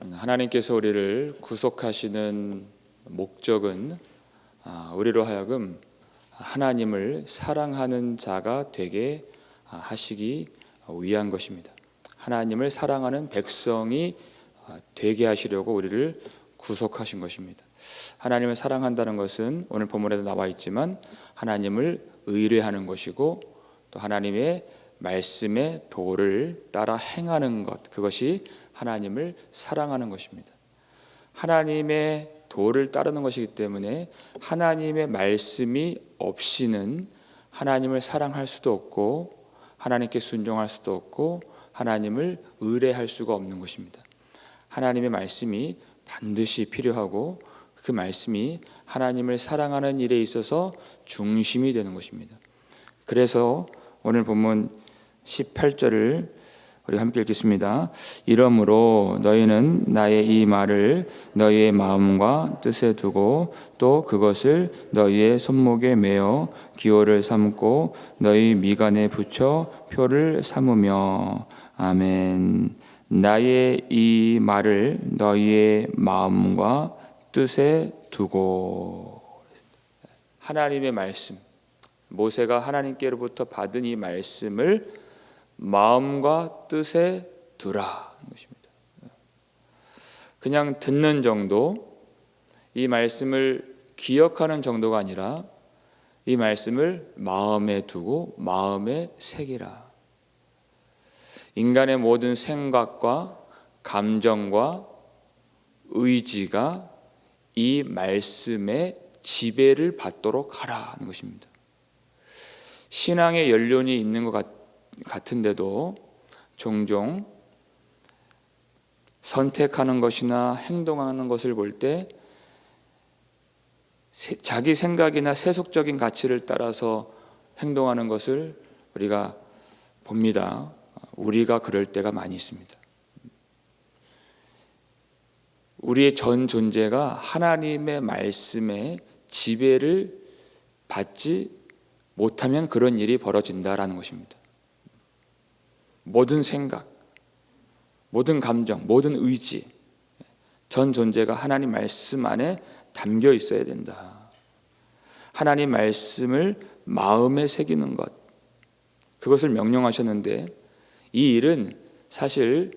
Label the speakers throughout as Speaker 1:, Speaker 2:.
Speaker 1: 하나님께서 우리를 구속하시는 목적은 우리로 하여금 하나님을 사랑하는 자가 되게 하시기 위한 것입니다. 하나님을 사랑하는 백성이 되게 하시려고 우리를 구속하신 것입니다. 하나님을 사랑한다는 것은 오늘 본문에도 나와 있지만 하나님을 의뢰하는 것이고 또 하나님의 말씀의 도를 따라 행하는 것, 그것이 하나님을 사랑하는 것입니다. 하나님의 도를 따르는 것이기 때문에 하나님의 말씀이 없이는 하나님을 사랑할 수도 없고 하나님께 순종할 수도 없고 하나님을 의뢰할 수가 없는 것입니다. 하나님의 말씀이 반드시 필요하고 그 말씀이 하나님을 사랑하는 일에 있어서 중심이 되는 것입니다. 그래서 오늘 본문 18절을 우리가 함께 읽겠습니다. 이러므로 너희는 나의 이 말을 너희의 마음과 뜻에 두고 또 그것을 너희의 손목에 매어 기호를 삼고 너희 미간에 붙여 표를 삼으며. 아멘. 나의 이 말을 너희의 마음과 뜻에 두고. 하나님의 말씀, 모세가 하나님께로부터 받은 이 말씀을 마음과 뜻에 두라 것입니다. 그냥 듣는 정도, 이 말씀을 기억하는 정도가 아니라 이 말씀을 마음에 두고 마음에 새기라. 인간의 모든 생각과 감정과 의지가 이 말씀의 지배를 받도록 하라는 것입니다. 신앙의 연륜이 있는 것 같은데도 종종 선택하는 것이나 행동하는 것을 볼 때 자기 생각이나 세속적인 가치를 따라서 행동하는 것을 우리가 봅니다. 우리가 그럴 때가 많이 있습니다. 우리의 전 존재가 하나님의 말씀에 지배를 받지 못하면 그런 일이 벌어진다라는 것입니다. 모든 생각, 모든 감정, 모든 의지, 전 존재가 하나님 말씀 안에 담겨 있어야 된다. 하나님 말씀을 마음에 새기는 것, 그것을 명령하셨는데 이 일은 사실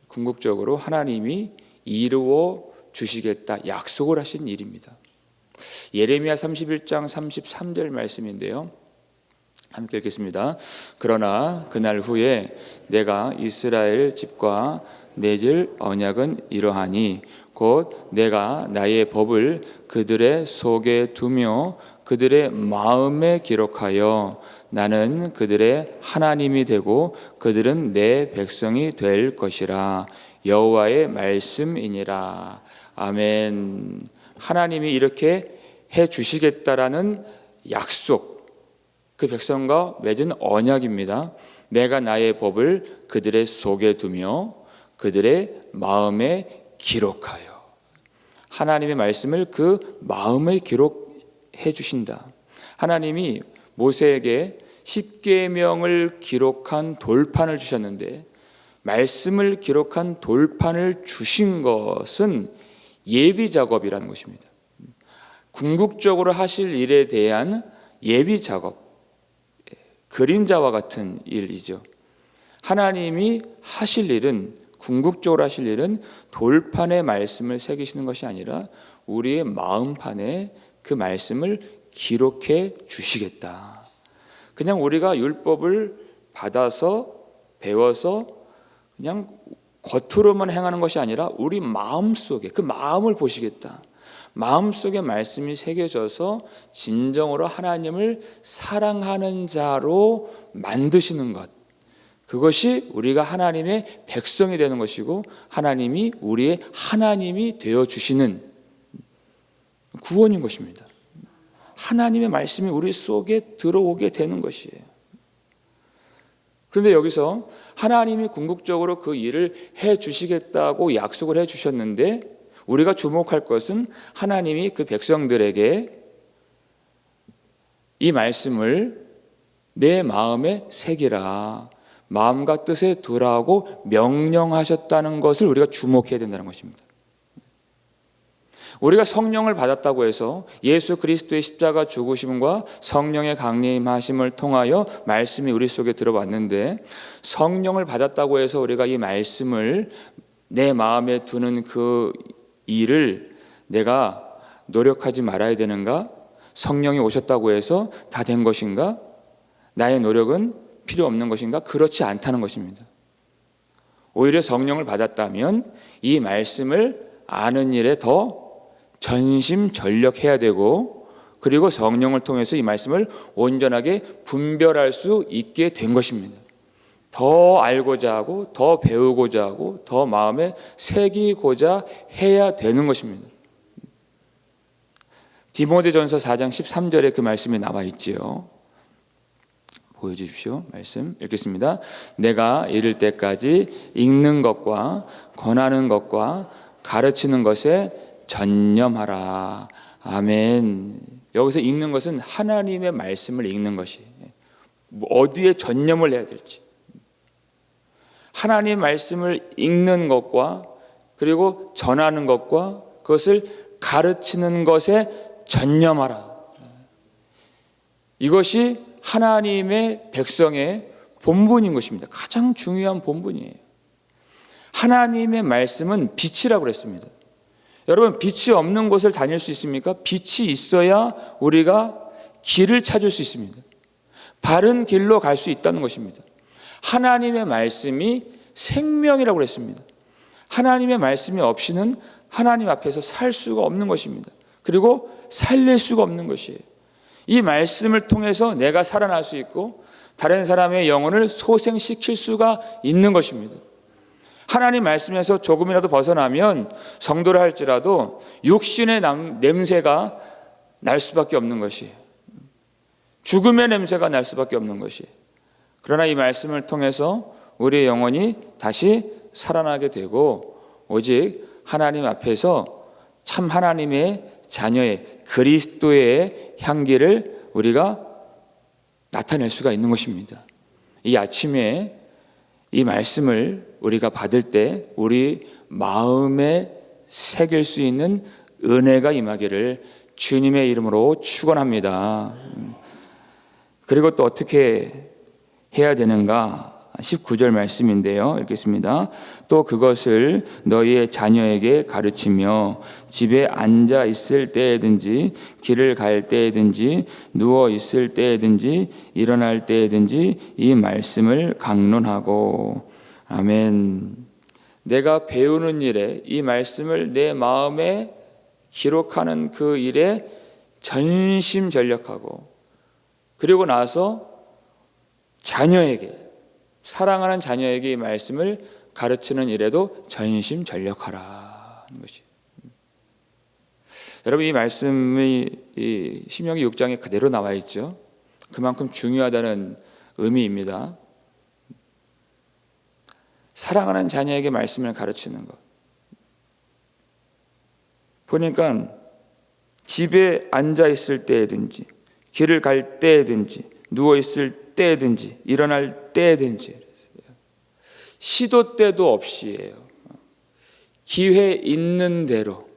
Speaker 1: 궁극적으로 하나님이 이루어 주시겠다 약속을 하신 일입니다. 예레미야 31장 33절 말씀인데요, 함께 읽겠습니다. 그러나 그날 후에 내가 이스라엘 집과 맺을 언약은 이러하니 곧 내가 나의 법을 그들의 속에 두며 그들의 마음에 기록하여 나는 그들의 하나님이 되고 그들은 내 백성이 될 것이라. 여호와의 말씀이니라. 아멘. 하나님이 이렇게 해 주시겠다라는 약속, 그 백성과 맺은 언약입니다. 내가 나의 법을 그들의 속에 두며 그들의 마음에 기록하여. 하나님의 말씀을 그 마음에 기록해 주신다. 하나님이 모세에게 십계명을 기록한 돌판을 주셨는데 말씀을 기록한 돌판을 주신 것은 예비 작업이라는 것입니다. 궁극적으로 하실 일에 대한 예비 작업, 그림자와 같은 일이죠. 하나님이 하실 일은, 궁극적으로 하실 일은 돌판에 말씀을 새기시는 것이 아니라 우리의 마음판에 그 말씀을 기록해 주시겠다. 그냥 우리가 율법을 받아서 배워서 그냥 겉으로만 행하는 것이 아니라 우리 마음속에 그 마음을 보시겠다. 마음속에 말씀이 새겨져서 진정으로 하나님을 사랑하는 자로 만드시는 것, 그것이 우리가 하나님의 백성이 되는 것이고 하나님이 우리의 하나님이 되어주시는 구원인 것입니다. 하나님의 말씀이 우리 속에 들어오게 되는 것이에요. 그런데 여기서 하나님이 궁극적으로 그 일을 해 주시겠다고 약속을 해 주셨는데 우리가 주목할 것은 하나님이 그 백성들에게 이 말씀을 내 마음에 새기라. 마음과 뜻에 두라고 명령하셨다는 것을 우리가 주목해야 된다는 것입니다. 우리가 성령을 받았다고 해서 예수 그리스도의 십자가 죽으심과 성령의 강림하심을 통하여 말씀이 우리 속에 들어왔는데, 성령을 받았다고 해서 우리가 이 말씀을 내 마음에 두는 그 일을 내가 노력하지 말아야 되는가? 성령이 오셨다고 해서 다 된 것인가? 나의 노력은 필요 없는 것인가? 그렇지 않다는 것입니다. 오히려 성령을 받았다면 이 말씀을 아는 일에 더 전심전력해야 되고, 그리고 성령을 통해서 이 말씀을 온전하게 분별할 수 있게 된 것입니다. 더 알고자 하고 더 배우고자 하고 더 마음에 새기고자 해야 되는 것입니다. 디모데전서 4장 13절에 그 말씀이 나와 있지요. 보여주십시오. 말씀 읽겠습니다. 내가 이를 때까지 읽는 것과 권하는 것과 가르치는 것에 전념하라. 아멘. 여기서 읽는 것은 하나님의 말씀을 읽는 것이, 어디에 전념을 해야 될지, 하나님의 말씀을 읽는 것과 그리고 전하는 것과 그것을 가르치는 것에 전념하라. 이것이 하나님의 백성의 본분인 것입니다. 가장 중요한 본분이에요. 하나님의 말씀은 빛이라고 그랬습니다. 여러분, 빛이 없는 곳을 다닐 수 있습니까? 빛이 있어야 우리가 길을 찾을 수 있습니다. 바른 길로 갈 수 있다는 것입니다. 하나님의 말씀이 생명이라고 그랬습니다. 하나님의 말씀이 없이는 하나님 앞에서 살 수가 없는 것입니다. 그리고 살릴 수가 없는 것이에요. 이 말씀을 통해서 내가 살아날 수 있고 다른 사람의 영혼을 소생시킬 수가 있는 것입니다. 하나님 말씀에서 조금이라도 벗어나면 성도를 할지라도 육신의 냄새가 날 수밖에 없는 것이에요. 죽음의 냄새가 날 수밖에 없는 것이에요. 그러나 이 말씀을 통해서 우리의 영혼이 다시 살아나게 되고, 오직 하나님 앞에서 참 하나님의 자녀의 그리스도의 향기를 우리가 나타낼 수가 있는 것입니다. 이 아침에 이 말씀을 우리가 받을 때 우리 마음에 새길 수 있는 은혜가 임하기를 주님의 이름으로 축원합니다. 그리고 또 어떻게 해야 되는가? 19절 말씀인데요. 읽겠습니다. 또 그것을 너희의 자녀에게 가르치며 집에 앉아 있을 때에든지 길을 갈 때에든지 누워 있을 때에든지 일어날 때에든지 이 말씀을 강론하고. 아멘. 내가 배우는 일에 이 말씀을 내 마음에 기록하는 그 일에 전심전력하고, 그리고 나서 자녀에게, 사랑하는 자녀에게 이 말씀을 가르치는 일에도 전심전력하라 하는 것이. 여러분, 이 말씀이 이 신명기 6장에 그대로 나와 있죠. 그만큼 중요하다는 의미입니다. 사랑하는 자녀에게 말씀을 가르치는 것. 보니까 집에 앉아 있을 때든지 길을 갈 때든지 누워 있을 때든지 일어날 때든지 시도 때도 없이예요. 기회 있는 대로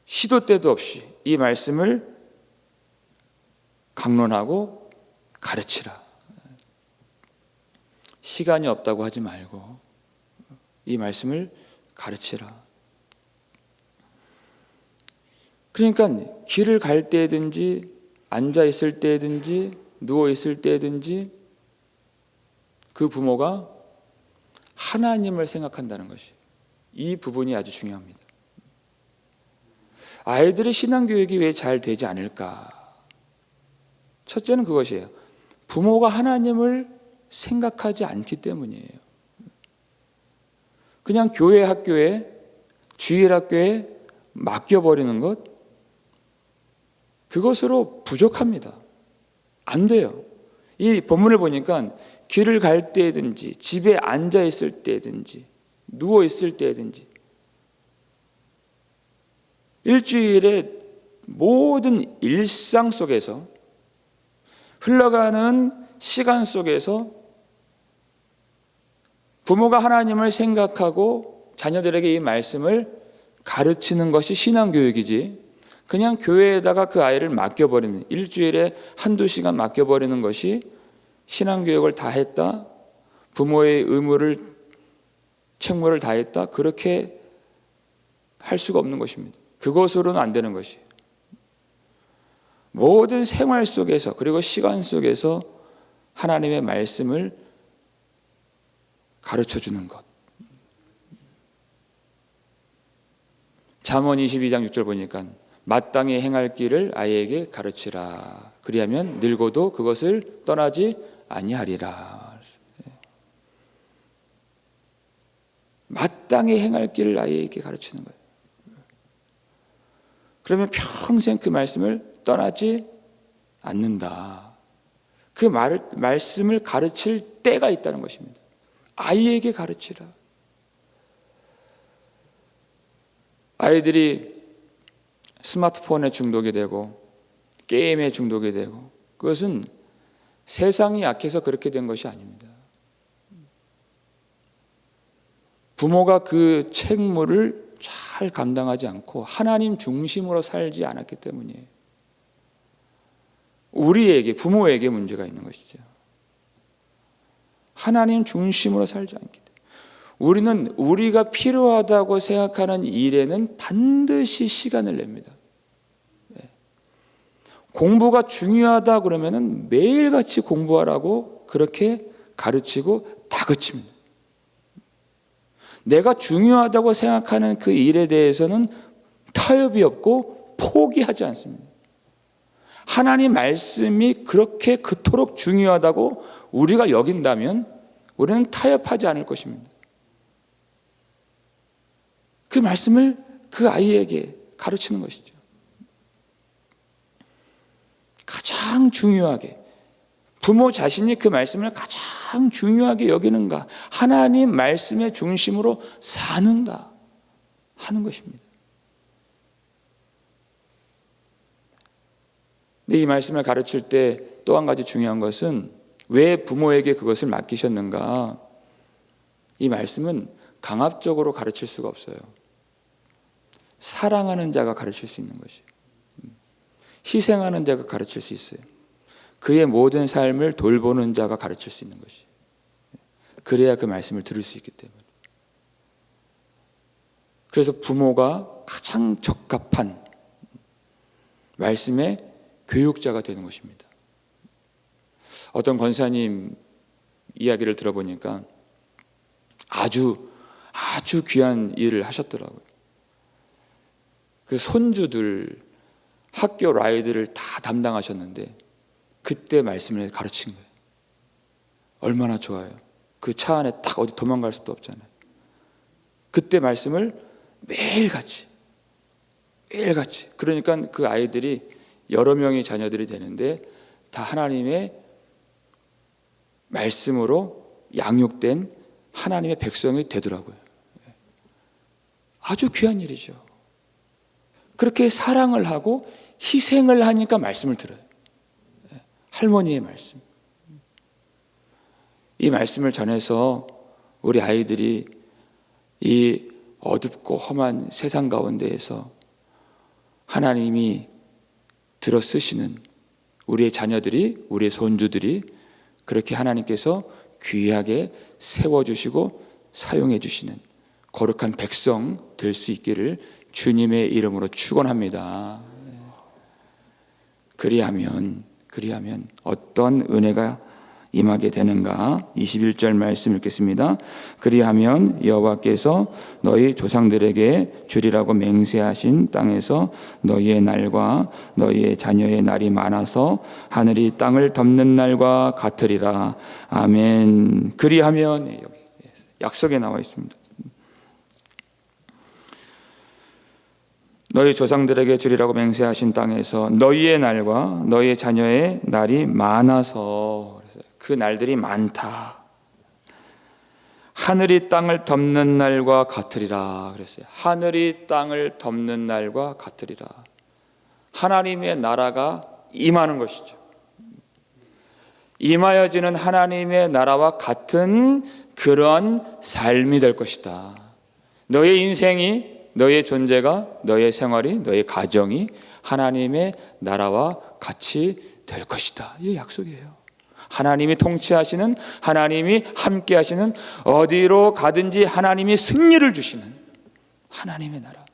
Speaker 1: 시도 때도 없이 이 말씀을 강론하고 가르치라. 시간이 없다고 하지 말고 이 말씀을 가르치라. 그러니까 길을 갈 때든지 앉아 있을 때든지 누워 있을 때든지 그 부모가 하나님을 생각한다는 것이, 이 부분이 아주 중요합니다. 아이들의 신앙교육이 왜 잘 되지 않을까? 첫째는 그것이에요. 부모가 하나님을 생각하지 않기 때문이에요. 그냥 교회 학교에, 주일 학교에 맡겨버리는 것, 그것으로 부족합니다. 안 돼요. 이 본문을 보니까 길을 갈 때든지 집에 앉아 있을 때든지 누워 있을 때든지 일주일에 모든 일상 속에서, 흘러가는 시간 속에서 부모가 하나님을 생각하고 자녀들에게 이 말씀을 가르치는 것이 신앙교육이지, 그냥 교회에다가 그 아이를 맡겨버리는, 일주일에 한두 시간 맡겨버리는 것이 신앙교육을 다 했다, 부모의 의무를, 책무를 다 했다, 그렇게 할 수가 없는 것입니다. 그것으로는 안 되는 것이에요. 모든 생활 속에서, 그리고 시간 속에서 하나님의 말씀을 가르쳐 주는 것. 잠언 22장 6절 보니까 마땅히 행할 길을 아이에게 가르치라. 그리하면 늙어도 그것을 떠나지 아니하리라. 마땅히 행할 길을 아이에게 가르치는 거예요. 그러면 평생 그 말씀을 떠나지 않는다. 그 말씀을 가르칠 때가 있다는 것입니다. 아이에게 가르치라. 아이들이 스마트폰에 중독이 되고 게임에 중독이 되고, 그것은 세상이 약해서 그렇게 된 것이 아닙니다. 부모가 그 책무를 잘 감당하지 않고 하나님 중심으로 살지 않았기 때문이에요. 우리에게, 부모에게 문제가 있는 것이죠. 하나님 중심으로 살지 않기 때문에. 우리는 우리가 필요하다고 생각하는 일에는 반드시 시간을 냅니다. 공부가 중요하다 그러면은 매일같이 공부하라고 그렇게 가르치고 다그칩니다. 내가 중요하다고 생각하는 그 일에 대해서는 타협이 없고 포기하지 않습니다. 하나님 말씀이 그렇게 그토록 중요하다고 우리가 여긴다면 우리는 타협하지 않을 것입니다. 그 말씀을 그 아이에게 가르치는 것이죠. 가장 중요하게, 부모 자신이 그 말씀을 가장 중요하게 여기는가, 하나님 말씀의 중심으로 사는가 하는 것입니다. 근데 이 말씀을 가르칠 때 또 한 가지 중요한 것은 왜 부모에게 그것을 맡기셨는가? 이 말씀은 강압적으로 가르칠 수가 없어요. 사랑하는 자가 가르칠 수 있는 것이에요. 희생하는 자가 가르칠 수 있어요. 그의 모든 삶을 돌보는 자가 가르칠 수 있는 것이에요. 그래야 그 말씀을 들을 수 있기 때문에. 그래서 부모가 가장 적합한 말씀의 교육자가 되는 것입니다. 어떤 권사님 이야기를 들어보니까 아주 귀한 일을 하셨더라고요. 그 손주들 학교 라이드를 다 담당하셨는데 그때 말씀을 가르친 거예요. 얼마나 좋아요. 그 차 안에 딱 어디 도망갈 수도 없잖아요. 그때 말씀을 매일같이, 그러니까 그 아이들이 여러 명의 자녀들이 되는데 다 하나님의 말씀으로 양육된 하나님의 백성이 되더라고요. 아주 귀한 일이죠. 그렇게 사랑을 하고 희생을 하니까 말씀을 들어요. 할머니의 말씀. 이 말씀을 전해서 우리 아이들이 이 어둡고 험한 세상 가운데에서 하나님이 들어 쓰시는 우리의 자녀들이, 우리의 손주들이 그렇게 하나님께서 귀하게 세워주시고 사용해 주시는 거룩한 백성 될 수 있기를 주님의 이름으로 축원합니다. 그리하면 어떤 은혜가 임하게 되는가? 21절 말씀 읽겠습니다. 그리하면 여호와께서 너희 조상들에게 주리라고 맹세하신 땅에서 너희의 날과 너희의 자녀의 날이 많아서 하늘이 땅을 덮는 날과 같으리라. 아멘. 그리하면, 여기 약속에 나와 있습니다. 너희 조상들에게 주리라고 맹세하신 땅에서 너희의 날과 너희의 자녀의 날이 많아서, 그 날들이 많다. 하늘이 땅을 덮는 날과 같으리라 그랬어요. 하늘이 땅을 덮는 날과 같으리라. 하나님의 나라가 임하는 것이죠. 임하여지는 하나님의 나라와 같은 그런 삶이 될 것이다. 너의 인생이, 너의 존재가, 너의 생활이, 너의 가정이 하나님의 나라와 같이 될 것이다. 이게 약속이에요. 하나님이 통치하시는, 하나님이 함께 하시는, 어디로 가든지 하나님이 승리를 주시는 하나님의 나라,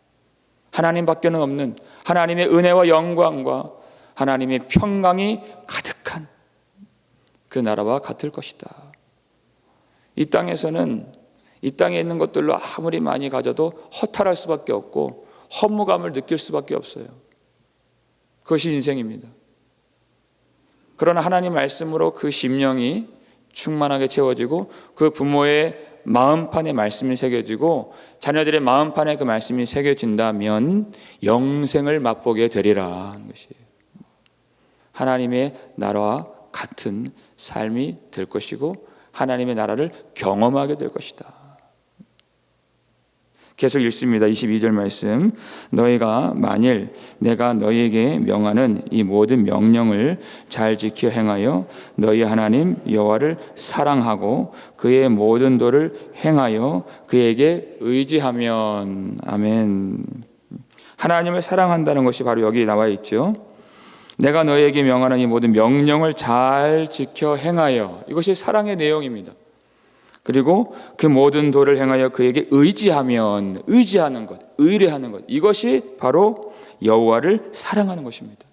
Speaker 1: 하나님밖에는 없는 하나님의 은혜와 영광과 하나님의 평강이 가득한 그 나라와 같을 것이다. 이 땅에서는 이 땅에 있는 것들로 아무리 많이 가져도 허탈할 수밖에 없고 허무감을 느낄 수밖에 없어요. 그것이 인생입니다. 그러나 하나님 말씀으로 그 심령이 충만하게 채워지고 그 부모의 마음판에 말씀이 새겨지고 자녀들의 마음판에 그 말씀이 새겨진다면 영생을 맛보게 되리라 하는 것이에요. 하나님의 나라와 같은 삶이 될 것이고 하나님의 나라를 경험하게 될 것이다. 계속 읽습니다. 22절 말씀. 너희가 만일 내가 너희에게 명하는 이 모든 명령을 잘 지켜 행하여 너희 하나님 여호와를 사랑하고 그의 모든 도를 행하여 그에게 의지하면. 아멘. 하나님을 사랑한다는 것이 바로 여기 나와 있죠. 내가 너희에게 명하는 이 모든 명령을 잘 지켜 행하여, 이것이 사랑의 내용입니다. 그리고 그 모든 도를 행하여 그에게 의지하면, 의지하는 것, 의뢰하는 것, 이것이 바로 여호와를 사랑하는 것입니다.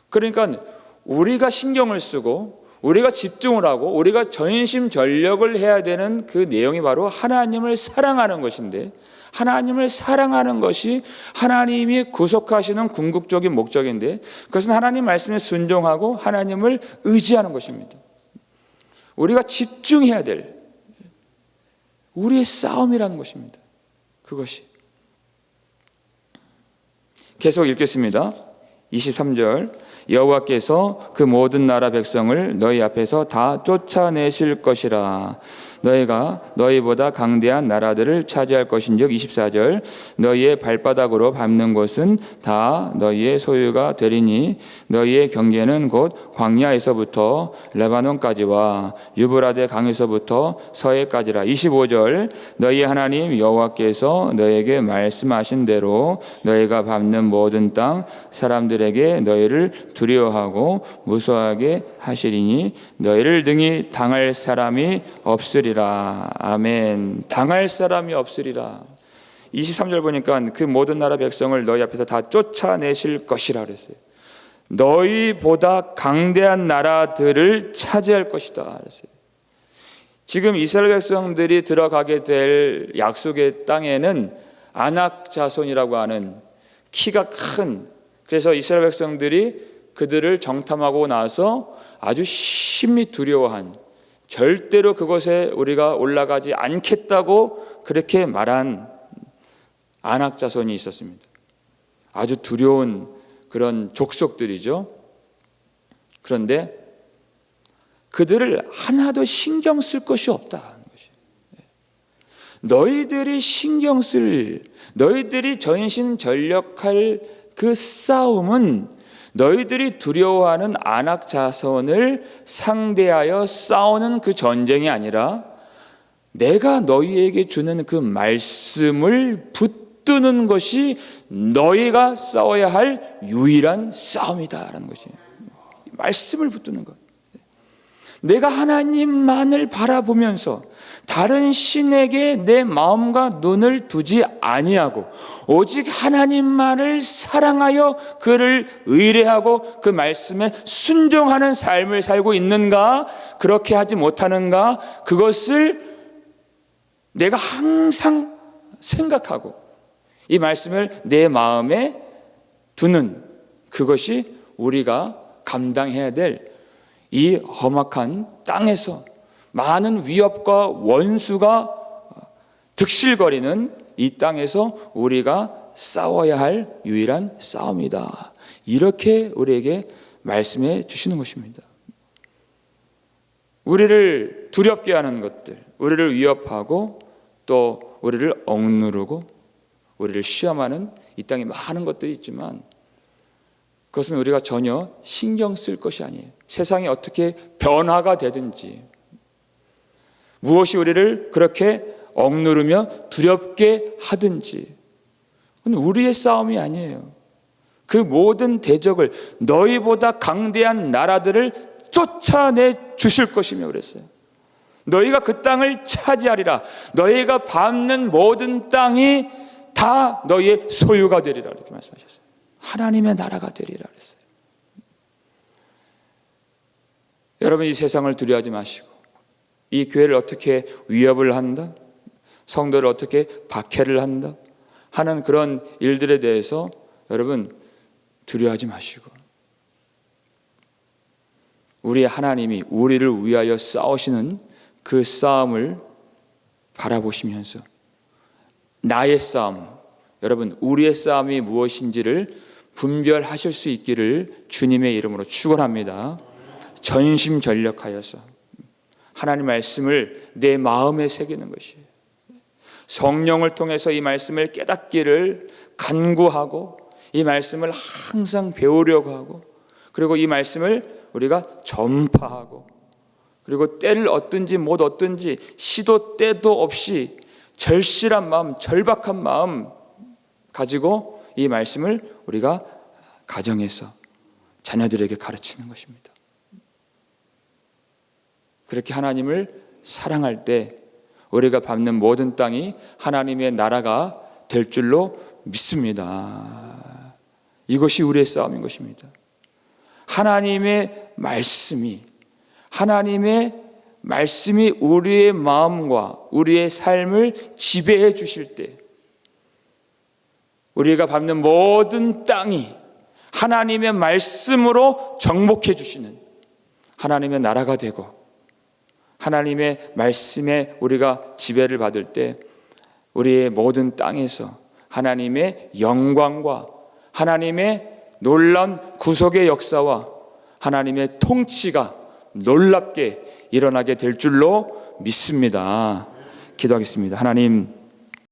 Speaker 1: 그러니까 우리가 신경을 쓰고 우리가 집중을 하고 우리가 전심전력을 해야 되는 그 내용이 바로 하나님을 사랑하는 것인데, 하나님을 사랑하는 것이 하나님이 구속하시는 궁극적인 목적인데, 그것은 하나님 말씀에 순종하고 하나님을 의지하는 것입니다. 우리가 집중해야 될 우리의 싸움이라는 것입니다. 그것이. 계속 읽겠습니다. 23절. 여호와께서 그 모든 나라 백성을 너희 앞에서 다 쫓아내실 것이라. 너희가 너희보다 강대한 나라들을 차지할 것인즉. 24절. 너희의 발바닥으로 밟는 곳은 다 너희의 소유가 되리니 너희의 경계는 곧 광야에서부터 레바논까지와 유브라데 강에서부터 서해까지라. 25절. 너희 하나님 여호와께서 너희에게 말씀하신 대로 너희가 밟는 모든 땅 사람들에게 너희를 두려워하고 무서워하게 하시리니 너희를 등이 당할 사람이 없으리라. 아멘. 당할 사람이 없으리라. 23절 보니까 그 모든 나라 백성을 너희 앞에서 다 쫓아내실 것이라 그랬어요. 너희보다 강대한 나라들을 차지할 것이다 그랬어요. 지금 이스라엘 백성들이 들어가게 될 약속의 땅에는 아낙 자손이라고 하는 키가 큰, 그래서 이스라엘 백성들이 그들을 정탐하고 나서 아주 심히 두려워한, 절대로 그곳에 우리가 올라가지 않겠다고 그렇게 말한 아낙 자손이 있었습니다. 아주 두려운 그런 족속들이죠. 그런데 그들을 하나도 신경 쓸 것이 없다는 것이에요. 너희들이 신경 쓸, 너희들이 전심전력할 그 싸움은 너희들이 두려워하는 아낙 자손을 상대하여 싸우는 그 전쟁이 아니라 내가 너희에게 주는 그 말씀을 붙드는 것이 너희가 싸워야 할 유일한 싸움이다라는 것이에요. 말씀을 붙드는 것. 내가 하나님만을 바라보면서 다른 신에게 내 마음과 눈을 두지 아니하고 오직 하나님만을 사랑하여 그를 의뢰하고 그 말씀에 순종하는 삶을 살고 있는가, 그렇게 하지 못하는가, 그것을 내가 항상 생각하고 이 말씀을 내 마음에 두는, 그것이 우리가 감당해야 될 이 험악한 땅에서 많은 위협과 원수가 득실거리는 이 땅에서 우리가 싸워야 할 유일한 싸움이다. 이렇게 우리에게 말씀해 주시는 것입니다. 우리를 두렵게 하는 것들, 우리를 위협하고 또 우리를 억누르고 우리를 시험하는 이 땅에 많은 것들이 있지만 그것은 우리가 전혀 신경 쓸 것이 아니에요. 세상이 어떻게 변화가 되든지, 무엇이 우리를 그렇게 억누르며 두렵게 하든지, 그건 우리의 싸움이 아니에요. 그 모든 대적을, 너희보다 강대한 나라들을 쫓아내 주실 것이며 그랬어요. 너희가 그 땅을 차지하리라. 너희가 밟는 모든 땅이 다 너희의 소유가 되리라. 이렇게 말씀하셨어요. 하나님의 나라가 되리라 그랬어요. 여러분, 이 세상을 두려워하지 마시고, 이 교회를 어떻게 위협을 한다, 성도를 어떻게 박해를 한다 하는 그런 일들에 대해서 여러분 두려워하지 마시고, 우리의 하나님이 우리를 위하여 싸우시는 그 싸움을 바라보시면서 나의 싸움, 여러분 우리의 싸움이 무엇인지를 분별하실 수 있기를 주님의 이름으로 축원합니다. 전심전력하여서 하나님 말씀을 내 마음에 새기는 것이에요. 성령을 통해서 이 말씀을 깨닫기를 간구하고, 이 말씀을 항상 배우려고 하고, 그리고 이 말씀을 우리가 전파하고, 그리고 때를 얻든지 못 얻든지 시도 때도 없이 절실한 마음, 절박한 마음 가지고 이 말씀을 우리가 가정에서 자녀들에게 가르치는 것입니다. 그렇게 하나님을 사랑할 때 우리가 밟는 모든 땅이 하나님의 나라가 될 줄로 믿습니다. 이것이 우리의 싸움인 것입니다. 하나님의 말씀이 우리의 마음과 우리의 삶을 지배해 주실 때, 우리가 밟는 모든 땅이 하나님의 말씀으로 정복해 주시는 하나님의 나라가 되고, 하나님의 말씀에 우리가 지배를 받을 때 우리의 모든 땅에서 하나님의 영광과 하나님의 놀라운 구속의 역사와 하나님의 통치가 놀랍게 일어나게 될 줄로 믿습니다. 기도하겠습니다. 하나님,